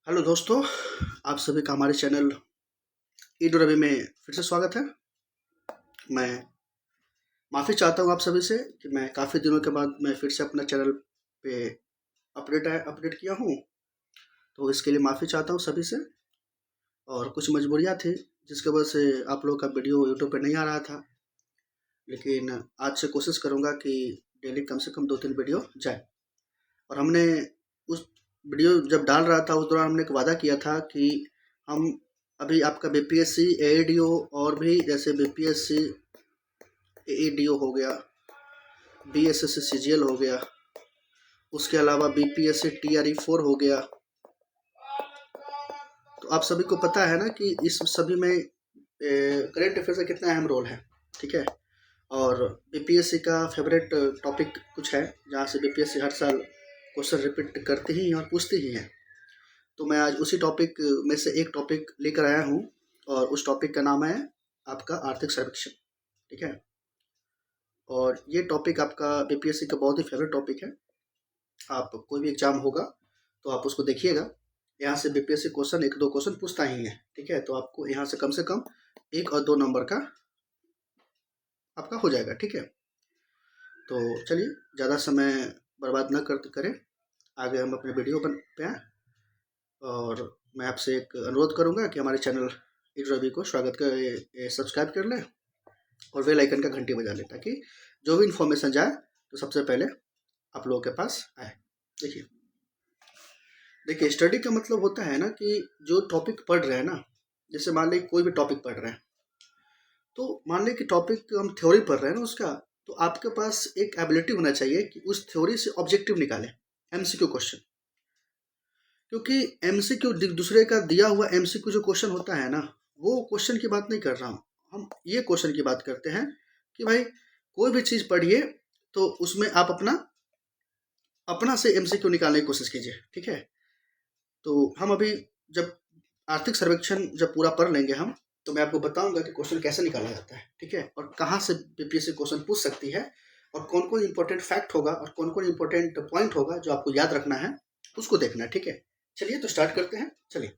Hello दोस्तों, आप सभी का हमारे चैनल ईड रवि में फिर से स्वागत है। मैं माफ़ी चाहता हूँ आप सभी से कि मैं काफ़ी दिनों के बाद मैं फिर से अपना चैनल पे अपडेट किया हूँ, तो इसके लिए माफ़ी चाहता हूँ सभी से। और कुछ मजबूरियाँ थी जिसकी वजह से आप लोगों का वीडियो यूट्यूब पे नहीं आ रहा था, लेकिन आज से कोशिश करूँगा कि डेली कम से कम 2-3 वीडियो जाए। और हमने उस वीडियो जब डाल रहा था उस दौरान हमने एक वादा किया था कि हम अभी आपका बीपीएससी एईडीओ और भी जैसे बीपीएससी एईडीओ हो गया, बीएसएससी सीजीएल हो गया, उसके अलावा बीपीएससी टीआरई 4 हो गया। तो आप सभी को पता है ना कि इस सभी में करंट अफेयर्स का कितना अहम रोल है, ठीक है। और बीपीएससी का फेवरेट टॉपिक कुछ है जहाँ से बीपीएससी हर साल क्वेश्चन रिपीट करती ही हैं और पूछती ही हैं। तो मैं आज उसी टॉपिक में से एक टॉपिक लेकर आया हूँ और उस टॉपिक का नाम है आपका आर्थिक सर्वेक्षण, ठीक है। और ये टॉपिक आपका बीपीएससी का बहुत ही फेवरेट टॉपिक है। आप कोई भी एग्जाम होगा तो आप उसको देखिएगा, यहाँ से बीपीएससी क्वेश्चन 1-2 क्वेश्चन पूछता ही है, ठीक है। तो आपको यहाँ से कम 1 और 2 नंबर का आपका हो जाएगा, ठीक है। तो चलिए ज़्यादा समय बर्बाद न करें, आगे हम अपने वीडियो पे आएँ। और मैं आपसे एक अनुरोध करूंगा कि हमारे चैनल ईड रवि को सब्सक्राइब कर लें और बेल आइकन का घंटी बजा लें, ताकि जो भी इन्फॉर्मेशन जाए तो सबसे पहले आप लोगों के पास आए। देखिए स्टडी का मतलब होता है ना कि जो टॉपिक पढ़ रहे हैं ना, जैसे मान लें कोई भी टॉपिक पढ़ रहे हैं, तो मान लें कि टॉपिक हम थ्योरी पढ़ रहे हैं ना उसका, तो आपके पास एक एबिलिटी होना चाहिए कि उस थ्योरी से ऑब्जेक्टिव निकालें, एमसीक्यू क्वेश्चन। क्योंकि एमसीक्यू दूसरे का दिया हुआ एमसीक्यू जो क्वेश्चन होता है ना, वो क्वेश्चन की बात नहीं कर रहा हूँ, हम ये क्वेश्चन की बात करते हैं कि भाई कोई भी चीज़ पढ़िए तो उसमें आप अपना से एमसीक्यू निकालने की कोशिश कीजिए, ठीक है। तो हम अभी जब आर्थिक सर्वेक्षण जब पूरा पढ़ लेंगे हम, तो मैं आपको बताऊंगा कि क्वेश्चन कैसे निकाला जाता है, ठीक है, और कहाँ से बीपीएससी क्वेश्चन पूछ सकती है, और कौन कौन इंपॉर्टेंट फैक्ट होगा और कौन कौन इंपॉर्टेंट पॉइंट होगा जो आपको याद रखना है, उसको देखना है, ठीक है। चलिए तो स्टार्ट करते हैं। चलिए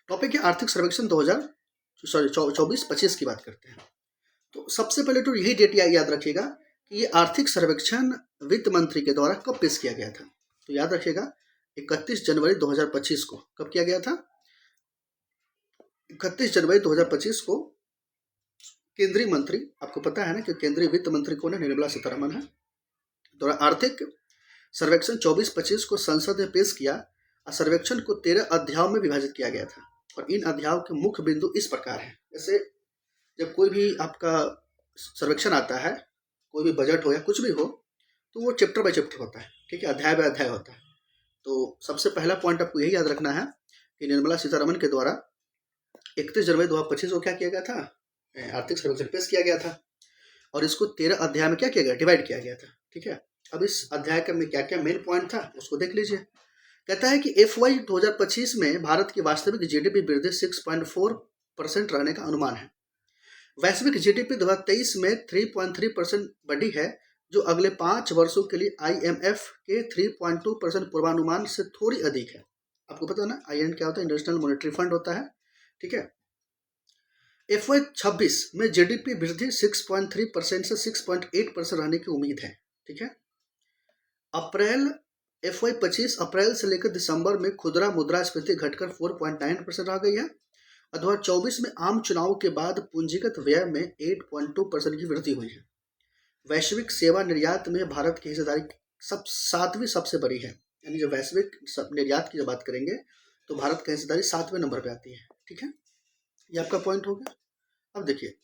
टॉपिक है आर्थिक सर्वेक्षण 24-25 की बात करते हैं। तो सबसे पहले तो यही डेट याद रखिएगा कि ये आर्थिक सर्वेक्षण वित्त मंत्री के द्वारा कब पेश किया गया था। तो याद रखिएगा 31 जनवरी 2025 को कब किया गया था। 31 जनवरी 2025 को केंद्रीय मंत्री, आपको पता है ना कि केंद्रीय वित्त मंत्री कौन है, निर्मला सीतारमण है, द्वारा आर्थिक सर्वेक्षण 24-25 को संसद में पेश किया। सर्वेक्षण को 13 अध्यायों में विभाजित किया गया था और इन अध्यायों के मुख्य बिंदु इस प्रकार हैं। जैसे जब कोई भी आपका सर्वेक्षण आता है, कोई भी बजट हो या कुछ भी हो, तो वो चैप्टर बाय चैप्टर होता है, ठीक है, अध्याय बाय अध्याय होता है। तो सबसे पहला पॉइंट आपको यही याद रखना है कि निर्मला सीतारमण के द्वारा 31 जनवरी 2025 को क्या किया गया था, आर्थिक सर्वेक्षण पेश किया गया था और इसको 13 अध्याय में क्या किया गया, डिवाइड किया गया था, ठीक है। अब इस अध्याय का में क्या क्या मेन पॉइंट था उसको देख लीजिए। कहता है कि FY 2025 में भारत की वास्तविक जीडीपी वृद्धि 6.4% रहने का अनुमान है। वैश्विक जीडीपी 2023 में 3.3% बढ़ी है, जो अगले 5 वर्षों के लिए IMF के 3.2% पूर्वानुमान से थोड़ी अधिक है। आपको पता ना IMF क्या होता है, इंटरनेशनल मॉनेटरी फंड होता है, ठीक है। FY 26 में जीडीपी वृद्धि 6.3% से 6.8% रहने की उम्मीद है, ठीक है। FY 25 अप्रैल से लेकर दिसंबर में खुदरा मुद्रास्फीति घटकर 4.9% रह गई है। 2024 में आम चुनाव के बाद पूंजीगत व्यय में 8.2% की वृद्धि हुई है। वैश्विक सेवा निर्यात में भारत की हिस्सेदारी 7वीं सबसे बड़ी है, यानी जो वैश्विक निर्यात की जब बात करेंगे तो भारत की हिस्सेदारी 7वें नंबर पे आती है, ठीक है। ये आपका पॉइंट हो गया। अब देखिए,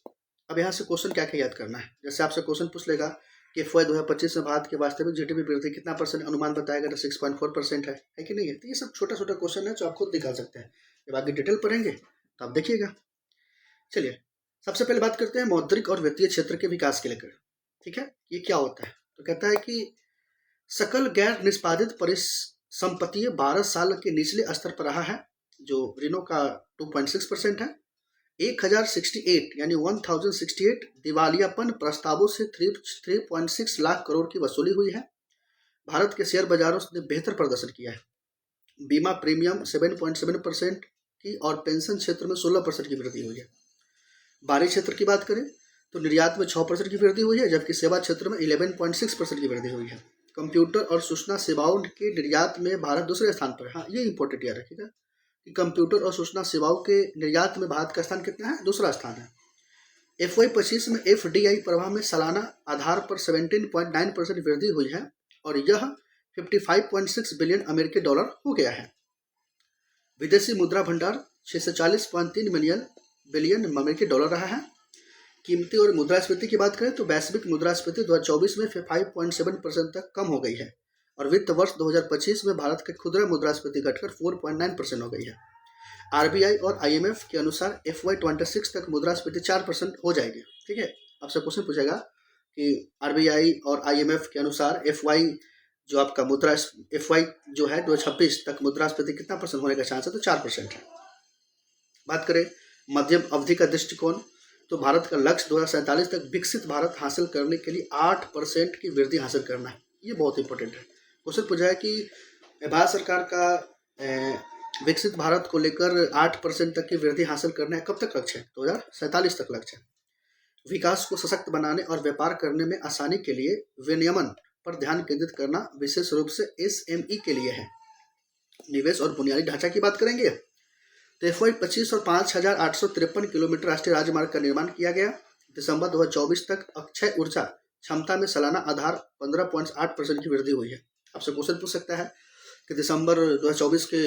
अब यहाँ से क्वेश्चन क्या क्या याद करना है। जैसे आपसे क्वेश्चन पूछ लेगा कि FY 2025 में भारत की वास्तविक जीडीपी वृद्धि कितना परसेंट अनुमान बताएगा, तो 6.4% है कि नहीं है। तो ये सब छोटा छोटा क्वेश्चन है जो आप खुद निकाल सकते हैं, जब आगे डिटेल पढ़ेंगे तो आप देखिएगा। चलिए सबसे पहले बात करते हैं मौद्रिक और वित्तीय क्षेत्र के विकास के लेकर, ठीक है। ये क्या होता है, तो कहता है कि सकल गैर निष्पादित परिसंपत्ति 12 साल के निचले स्तर पर रहा है, जो ऋणों का 2.6% है। 1068 यानी 1068 दिवालियापन प्रस्तावों से 3.6 लाख करोड़ की वसूली हुई है। भारत के शेयर बाजारों ने बेहतर प्रदर्शन किया है। बीमा प्रीमियम 7.7% की और पेंशन क्षेत्र में 16% की वृद्धि हुई है। बाहरी क्षेत्र की बात करें तो निर्यात में 6% की वृद्धि हुई है, जबकि सेवा क्षेत्र में 11.6% की वृद्धि हुई है। कंप्यूटर और सूचना सेवाओं के निर्यात में भारत दूसरे स्थान पर है। हाँ, ये इंपॉर्टेंट याद रखिएगा कि कंप्यूटर और सूचना सेवाओं के निर्यात में भारत का स्थान कितना है? दूसरा स्थान है। FY25 में FDI प्रवाह में सालाना आधार पर 17.9% वृद्धि हुई है और यह 55.6 बिलियन अमेरिकी डॉलर हो गया है। विदेशी मुद्रा भंडार 640.3 बिलियन अमेरिकी डॉलर रहा है। कीमती और मुद्रास्फीति की बात करें तो वैश्विक मुद्रास्फीति 2024 में 5.7% तक कम हो गई है और वित्त वर्ष 2025 में भारत की खुदरा मुद्रास्फीति घटकर 4.9% हो गई है। RBI और IMF के अनुसार FY26 तक मुद्रास्फीति 4% हो जाएगी। ठीक है, आपसे क्वेश्चन पूछेगा कि RBI और IMF के अनुसार जो आपका FY जो है 2026 तक मुद्रास्फीति कितना परसेंट होने का चांस है? तो 4% है। बात करें मध्यम अवधि का दृष्टिकोण तो भारत का लक्ष्य 2047 तक विकसित भारत हासिल करने के लिए 8% की वृद्धि हासिल करना है। ये बहुत इंपॉर्टेंट है। क्वेश्चन पूछा है कि भारत सरकार का विकसित भारत को लेकर 8% तक की वृद्धि हासिल करना है, कब तक लक्ष्य है? 2047 तक लक्ष्य है। विकास को सशक्त बनाने और व्यापार करने में आसानी के लिए विनियमन पर ध्यान केंद्रित करना विशेष रूप से SME के लिए है। निवेश और बुनियादी ढांचा की बात करेंगे तो FY25 और 5,853 किलोमीटर राष्ट्रीय राजमार्ग का निर्माण किया गया। दिसंबर 2024 तक अक्षय ऊर्जा क्षमता में सालाना आधार 15.8% की वृद्धि हुई है। आपसे क्वेश्चन पूछ सकता है कि दिसंबर 2024 के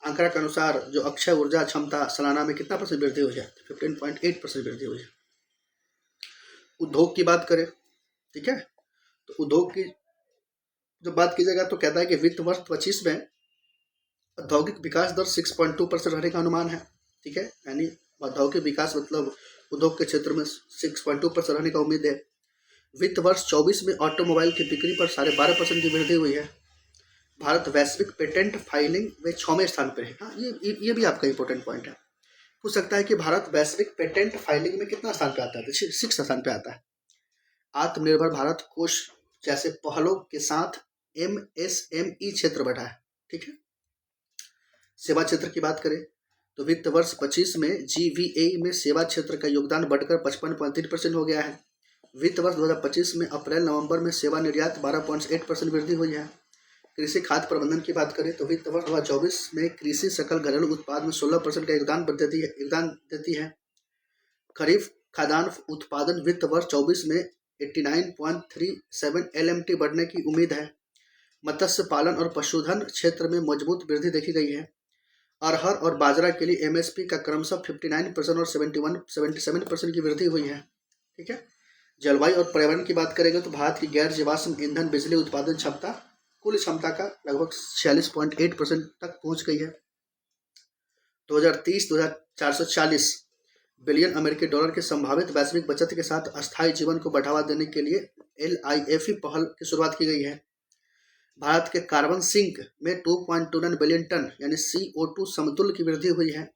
आंकड़ा के अनुसार जो अक्षय ऊर्जा क्षमता सालाना में कितना % वृद्धि हुई है? 15.8% वृद्धि हुई है। उद्योग की बात करें, ठीक है, तो उद्योग की जब बात की जाएगा तो कहता है कि वित्त वर्ष 25 में औद्योगिक विकास दर 6.2% रहने का अनुमान है। ठीक है, यानी औद्योगिक विकास मतलब उद्योग के क्षेत्र में 6.2% रहने का उम्मीद है। वित्त वर्ष 24 में ऑटोमोबाइल की बिक्री पर 12.5% की वृद्धि हुई है। भारत वैश्विक पेटेंट फाइलिंग में 6वें स्थान पर है। हाँ, ये भी आपका इंपॉर्टेंट पॉइंट है। हो सकता है कि भारत वैश्विक पेटेंट फाइलिंग में कितना स्थान पे आता है? 6 स्थान पे आता है। आत्मनिर्भर भारत कोष जैसे पहलों के साथ MSME क्षेत्र बढ़ा है। ठीक है, सेवा क्षेत्र की बात करें तो वित्त वर्ष 25 में GVA में सेवा क्षेत्र का योगदान बढ़कर 55.3% हो गया है। वित्त वर्ष 2025 में अप्रैल-नवंबर में सेवा निर्यात 12.8% वृद्धि हुई है। कृषि खाद्य प्रबंधन की बात करें तो वित्त वर्ष 2024 में कृषि सकल घरेलू उत्पाद में 16% का योगदान देती है। खरीफ खाद्यान्न उत्पादन वित्त वर्ष 24 में 89.37 LMT बढ़ने की उम्मीद है। मत्स्य पालन और पशुधन क्षेत्र में मजबूत वृद्धि देखी गई है। अरहर और बाजरा के लिए MSP का क्रमशः 59% और 77% की वृद्धि हुई है। ठीक है, जलवायु और पर्यावरण की बात करेंगे तो भारत की गैर जीवाश्म ईंधन बिजली उत्पादन क्षमता कुल क्षमता का लगभग 46.8% तक पहुंच गई है। 2030 440 बिलियन अमेरिकी डॉलर के संभावित वैश्विक बचत के साथ अस्थायी जीवन को बढ़ावा देने के लिए LIFE पहल की शुरुआत की गई है। भारत के कार्बन सिंक में 2.29 बिलियन टन यानी CO2 समतुल्य की वृद्धि हुई है।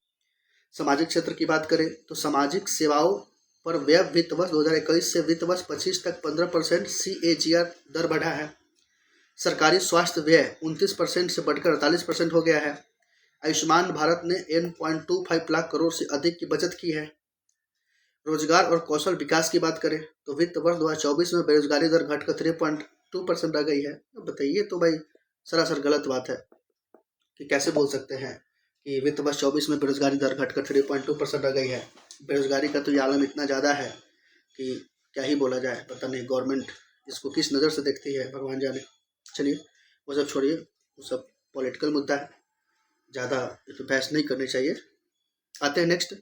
सामाजिक क्षेत्र की बात करें तो सामाजिक सेवाओं पर व्यय वित्त वर्ष 2021 से वित्त वर्ष 25 तक 15% CAGR दर बढ़ा है। सरकारी स्वास्थ्य व्यय 29% से बढ़कर 48% हो गया है। आयुष्मान भारत ने 1.25 लाख करोड़ से अधिक की बचत की है। रोजगार और कौशल विकास की बात करें तो वित्त वर्ष 2024 में बेरोजगारी दर घटकर 3.2% रह गई है। तो बताइए, तो भाई सरासर गलत बात है कि कैसे बोल सकते हैं कि वित्त वर्ष 24 में बेरोजगारी दर घटकर 3.2% रह गई है। बेरोजगारी का तो ये आलम इतना ज़्यादा है कि क्या ही बोला जाए। पता नहीं गवर्नमेंट इसको किस नज़र से देखती है, भगवान जाने। चलिए वो सब छोड़िए, वो सब पॉलिटिकल मुद्दा है, ज़्यादा इस पर बहस नहीं करनी चाहिए। आते हैं नेक्स्ट।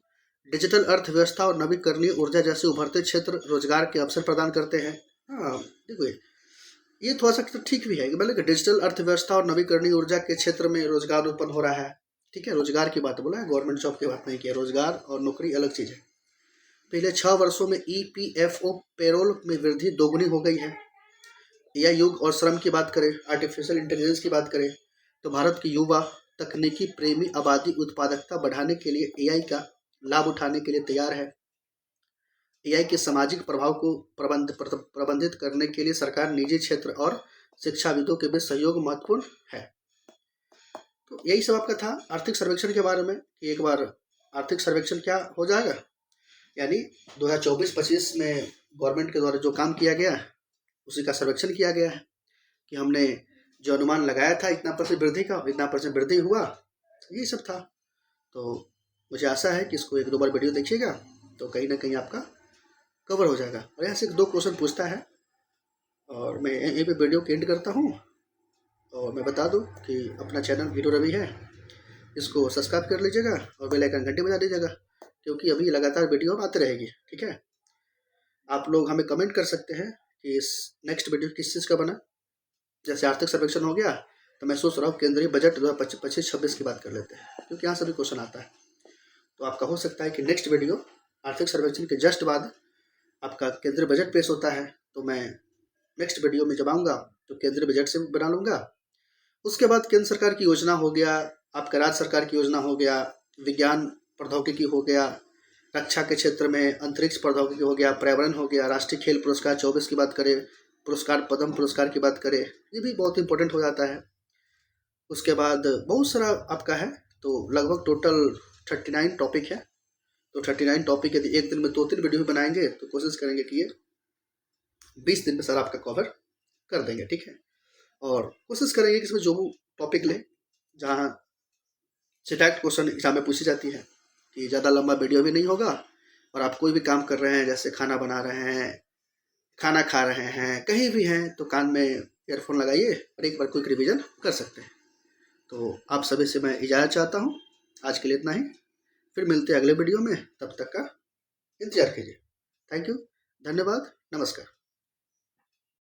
डिजिटल अर्थव्यवस्था और नवीकरणीय ऊर्जा जैसे उभरते क्षेत्र रोजगार के अवसर प्रदान करते हैं। हाँ देखो, ये थोड़ा सा तो ठीक भी है कि मतलब डिजिटल अर्थव्यवस्था और नवीकरणीय ऊर्जा के क्षेत्र में रोजगार उत्पन्न हो रहा है। ठीक है, रोजगार की बात बोला है, गवर्नमेंट जॉब की बात नहीं की है। रोजगार और नौकरी अलग चीज़ है। पिछले 6 वर्षों में EPFO पेरोल में वृद्धि दोगुनी हो गई है। AI युग और श्रम की बात करें, आर्टिफिशियल इंटेलिजेंस की बात करें तो भारत की युवा तकनीकी प्रेमी आबादी उत्पादकता बढ़ाने के लिए AI का लाभ उठाने के लिए तैयार है। AI के सामाजिक प्रभाव को प्रबंधित करने के लिए सरकार, निजी क्षेत्र और शिक्षाविदों के बीच सहयोग महत्वपूर्ण है। तो यही सब आपका था आर्थिक सर्वेक्षण के बारे में कि एक बार आर्थिक सर्वेक्षण क्या हो जाएगा, यानी 2024-25 में गवर्नमेंट के द्वारा जो काम किया गया है उसी का सर्वेक्षण किया गया है कि हमने जो अनुमान लगाया था इतना % वृद्धि का, इतना % वृद्धि हुआ, यही सब था। तो मुझे आशा है कि इसको 1-2 बार वीडियो देखिएगा तो कहीं ना कहीं आपका कवर हो जाएगा। और यहाँ से 2 क्वेश्चन पूछता है और मैं यहीं पे वीडियो को एंड करता हूँ। और मैं बता दूँ कि अपना चैनल हीरो रवि है, इसको सब्सक्राइब कर लीजिएगा और बेल आइकन घंटी बजा दीजिएगा, क्योंकि अभी लगातार वीडियो आती रहेगी। ठीक है, आप लोग हमें कमेंट कर सकते हैं कि इस नेक्स्ट वीडियो किस चीज़ का बना। जैसे आर्थिक सर्वेक्षण हो गया तो मैं सोच रहा हूँ केंद्रीय बजट 2025-26 की बात कर लेते हैं, क्योंकि यहाँ सभी क्वेश्चन आता है। तो आपका हो सकता है कि नेक्स्ट वीडियो आर्थिक सर्वेक्षण के जस्ट बाद आपका केंद्रीय बजट पेश होता है, तो मैं नेक्स्ट वीडियो में जब आऊँगा तो केंद्रीय बजट से बना लूँगा। उसके बाद केंद्र सरकार की योजना हो गया, आपका राज्य सरकार की योजना हो गया, विज्ञान प्रौद्योगिकी हो गया, रक्षा के क्षेत्र में अंतरिक्ष प्रौद्योगिकी हो गया, पर्यावरण हो गया, राष्ट्रीय खेल पुरस्कार 24 की बात करें, पुरस्कार पद्म पुरस्कार की बात करें, ये भी बहुत इंपॉर्टेंट हो जाता है। उसके बाद बहुत सारा आपका है, तो लगभग टोटल 39 टॉपिक है। तो 39 टॉपिक यदि एक दिन में 2-3 वीडियो बनाएंगे तो कोशिश करेंगे कि ये 20 दिन में सर आपका कवर कर देंगे। ठीक है, और कोशिश करेंगे कि इसमें जो टॉपिक ले जहाँ से डायरेक्ट क्वेश्चन एग्जाम में पूछी जाती है, कि ज़्यादा लंबा वीडियो भी नहीं होगा और आप कोई भी काम कर रहे हैं, जैसे खाना बना रहे हैं, खाना खा रहे हैं, कहीं भी हैं, तो कान में ईयरफोन लगाइए और एक बार क्विक रिवीजन कर सकते हैं। तो आप सभी से मैं इजाज़त चाहता हूँ, आज के लिए इतना ही। फिर मिलते हैं अगले वीडियो में, तब तक का इंतजार कीजिए। थैंक यू, धन्यवाद, नमस्कार।